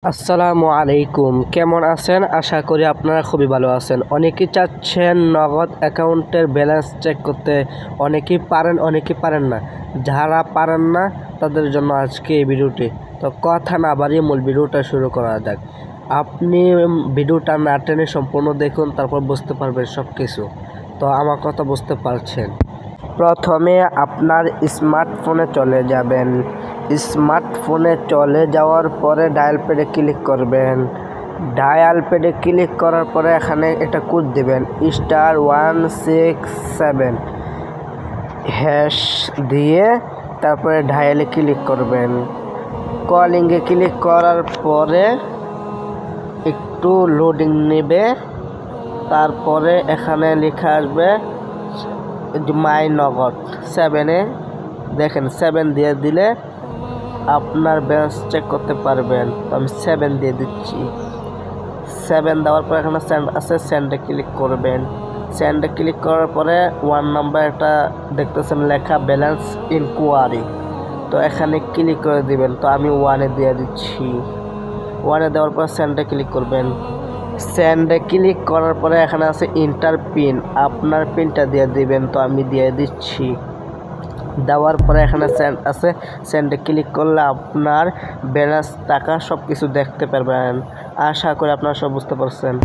আসসালামু আলাইকুম, কেমন আছেন? আশা করি আপনারা খুবই ভালো আছেন। অনেকেই চাচ্ছেন নগদ অ্যাকাউন্টের ব্যালেন্স চেক করতে, অনেকেই পারেন অনেকেই পারেন না। যারা পারেন না তাদের জন্য আজকে এই ভিডিওটি। তো কথা না বাড়িয়ে মূল ভিডিওটা শুরু করা যাক। আপনি ভিডিওটা না টেনে সম্পূর্ণ দেখুন, তারপর বুঝতে পারবেন সব কিছু। তো আমার কথা বুঝতে পারছেন। প্রথমে আপনার স্মার্টফোনে চলে যাবেন। স্মার্টফোনে চলে যাওয়ার পরে ডায়াল প্যাডে ক্লিক করবেন। ডায়াল প্যাডে ক্লিক করার পরে এখানে একটা কোড দেবেন, *167# দিয়ে তারপরে ডায়ালে ক্লিক করবেন। কলিংয়ে ক্লিক করার পরে একটু লোডিং নেবে, তারপরে এখানে লেখা আসবে মাই নগদ 7-এ দেখেন 7 দিয়ে দিলে আপনার ব্যালেন্স চেক করতে পারবেন। তো আমি 7 দিয়ে দিচ্ছি। 7 দেওয়ার পর এখানে সেন্ড আছে, সেন্ডে ক্লিক করবেন। সেন্ডে ক্লিক করার পরে 1 নাম্বার একটা দেখতেছেন লেখা ব্যালেন্স ইনকোয়ারি, তো এখানে ক্লিক করে দিবেন। তো আমি 1-এ দিয়ে দিচ্ছি। 1-এ দেওয়ার পর সেন্ডে ক্লিক করবেন। সেন্ডে ক্লিক করার পরে এখানে আছে ইন্টার পিন, আপনার পিনটা দিয়ে দিবেন। তো আমি দিয়ে দিচ্ছি। দেওয়ার পরে এখানে সেন্ড আছে, সেন্ডে ক্লিক করলে আপনার ব্যালেন্স টাকা সব কিছু দেখতে পারবেন। আশা করি আপনারা সব বুঝতে পারছেন।